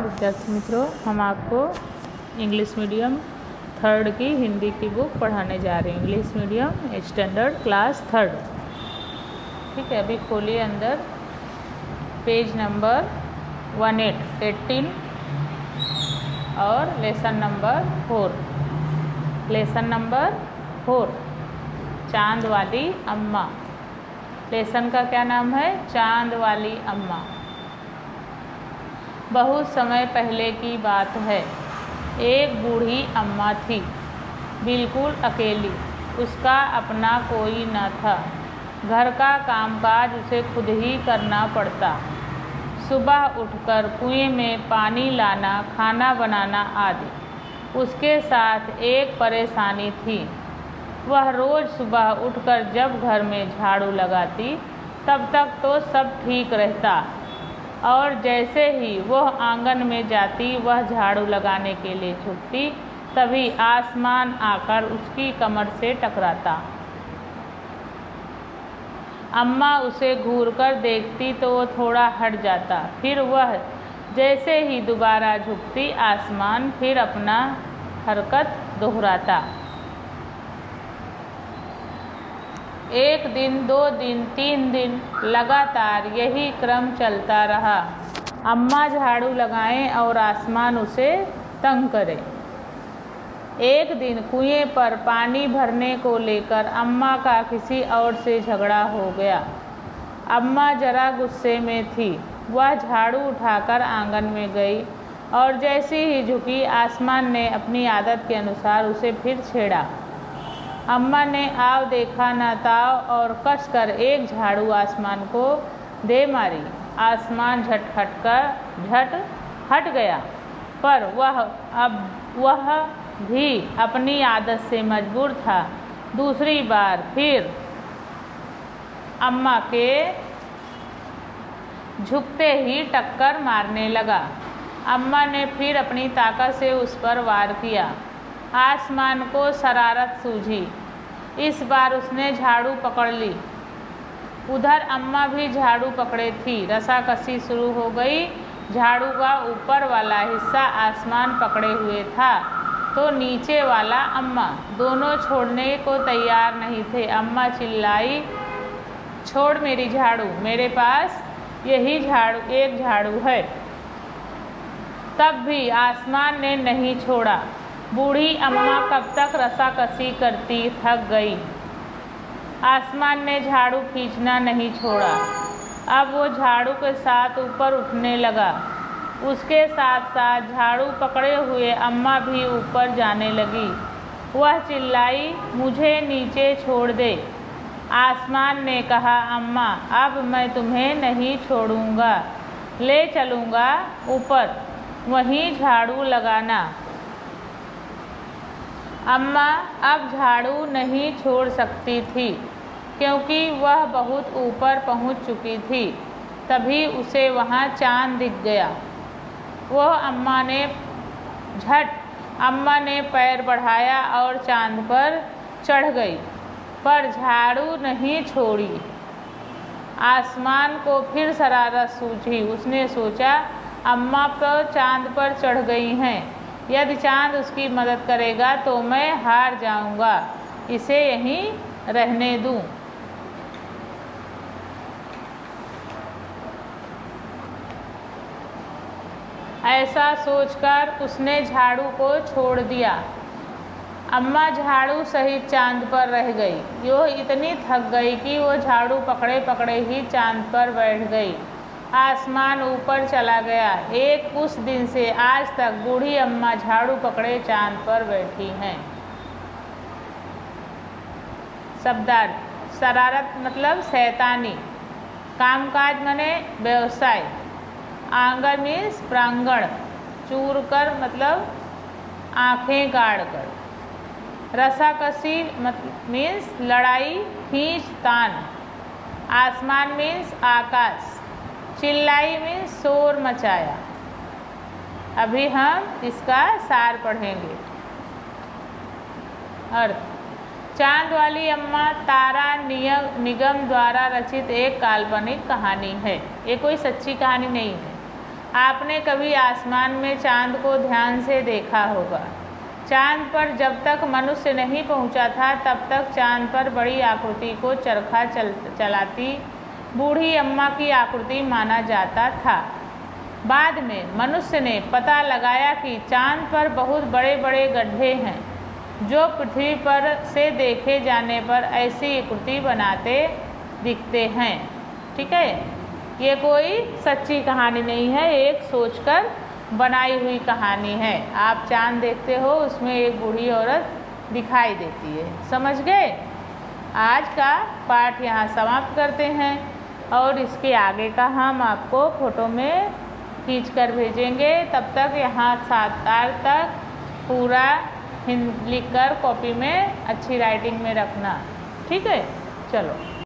विद्यार्थी मित्रों, हम आपको इंग्लिश मीडियम थर्ड की हिंदी की बुक पढ़ाने जा रहे हैं। English medium standard class third. ठीक है, अभी खोलिए अंदर पेज नंबर 18 और लेसन नंबर 4। लेसन नंबर 4 चांद वाली अम्मा। लेसन का क्या नाम है? चांद वाली अम्मा। बहुत समय पहले की बात है। एक बूढ़ी अम्मा थी, बिल्कुल अकेली। उसका अपना कोई न था। घर का कामकाज उसे खुद ही करना पड़ता। सुबह उठकर कुएं में पानी लाना, खाना बनाना आदि। उसके साथ एक परेशानी थी। वह रोज़ सुबह उठकर जब घर में झाड़ू लगाती, तब तक तो सब ठीक रहता, और जैसे ही वह आंगन में जाती, वह झाड़ू लगाने के लिए झुकती, तभी आसमान आकर उसकी कमर से टकराता। अम्मा उसे घूरकर देखती तो वो थोड़ा हट जाता। फिर वह जैसे ही दोबारा झुकती, आसमान फिर अपना हरकत दोहराता। एक दिन, 2 दिन, 3 दिन लगातार यही क्रम चलता रहा। अम्मा झाड़ू लगाएं और आसमान उसे तंग करे। एक दिन कुएं पर पानी भरने को लेकर अम्मा का किसी और से झगड़ा हो गया। अम्मा जरा गुस्से में थी। वह झाड़ू उठाकर आंगन में गई और जैसी ही झुकी, आसमान ने अपनी आदत के अनुसार उसे फिर छेड़ा। अम्मा ने आव देखा न ताव और कसकर एक झाड़ू आसमान को दे मारी। आसमान झट हट गया, पर वह भी अपनी आदत से मजबूर था। दूसरी बार फिर अम्मा के झुकते ही टक्कर मारने लगा। अम्मा ने फिर अपनी ताकत से उस पर वार किया। आसमान को शरारत सूझी। इस बार उसने झाड़ू पकड़ ली। उधर अम्मा भी झाड़ू पकड़े थी। रसाकसी शुरू हो गई। झाड़ू का ऊपर वाला हिस्सा आसमान पकड़े हुए था, तो नीचे वाला अम्मा। दोनों छोड़ने को तैयार नहीं थे। अम्मा चिल्लाई, छोड़ मेरी झाड़ू, मेरे पास यही एक झाड़ू है। तब भी आसमान ने नहीं छोड़ा। बूढ़ी अम्मा कब तक रसाकसी करती, थक गई। आसमान ने झाड़ू खींचना नहीं छोड़ा। अब वो झाड़ू के साथ ऊपर उठने लगा। उसके साथ साथ झाड़ू पकड़े हुए अम्मा भी ऊपर जाने लगी। वह चिल्लाई, मुझे नीचे छोड़ दे। आसमान ने कहा, अम्मा, अब मैं तुम्हें नहीं छोड़ूंगा, ले चलूँगा ऊपर, वहीं झाड़ू लगाना। अम्मा अब झाड़ू नहीं छोड़ सकती थी, क्योंकि वह बहुत ऊपर पहुंच चुकी थी। तभी उसे वहां चांद दिख गया। वह अम्मा ने पैर बढ़ाया और चांद पर चढ़ गई, पर झाड़ू नहीं छोड़ी। आसमान को फिर शरारत सूझी। उसने सोचा, अम्मा तो चांद पर चढ़ गई हैं। यदि चांद उसकी मदद करेगा तो मैं हार जाऊंगा, इसे यहीं रहने दूं। ऐसा सोचकर उसने झाड़ू को छोड़ दिया। अम्मा झाड़ू सहित चांद पर रह गई। वो इतनी थक गई कि वो झाड़ू पकड़े पकड़े ही चांद पर बैठ गई। आसमान ऊपर चला गया। उस दिन से आज तक बूढ़ी अम्मा झाड़ू पकड़े चांद पर बैठी हैं। शब्दार्थ: शरारत मतलब शैतानी, कामकाज माने व्यवसाय, आंगन मीन्स प्रांगण, चूर कर मतलब आंखें गाड़ कर, रसाकसी मीन्स लड़ाई, खींच तान, आसमान मीन्स आकाश, चिल्लाई मीन्स शोर मचाया। अभी हम इसका सार पढ़ेंगे। अर्थ: चांद वाली अम्मा तारा निगम द्वारा रचित एक काल्पनिक कहानी है। ये कोई सच्ची कहानी नहीं है। आपने कभी आसमान में चांद को ध्यान से देखा होगा। चांद पर जब तक मनुष्य नहीं पहुंचा था तब तक चांद पर बड़ी आकृति को चरखा चलाती बूढ़ी अम्मा की आकृति माना जाता था। बाद में मनुष्य ने पता लगाया कि चांद पर बहुत बड़े बड़े गड्ढे हैं जो पृथ्वी पर से देखे जाने पर ऐसी आकृति बनाते दिखते हैं। ठीक है, ये कोई सच्ची कहानी नहीं है, एक सोचकर बनाई हुई कहानी है। आप चांद देखते हो, उसमें एक बूढ़ी औरत दिखाई देती है। समझ गए? आज का पाठ यहाँ समाप्त करते हैं और इसके आगे का हम आपको फ़ोटो में खींच कर भेजेंगे। तब तक यहाँ 7 तार तक पूरा लिख कर कॉपी में अच्छी राइटिंग में रखना। ठीक है, चलो।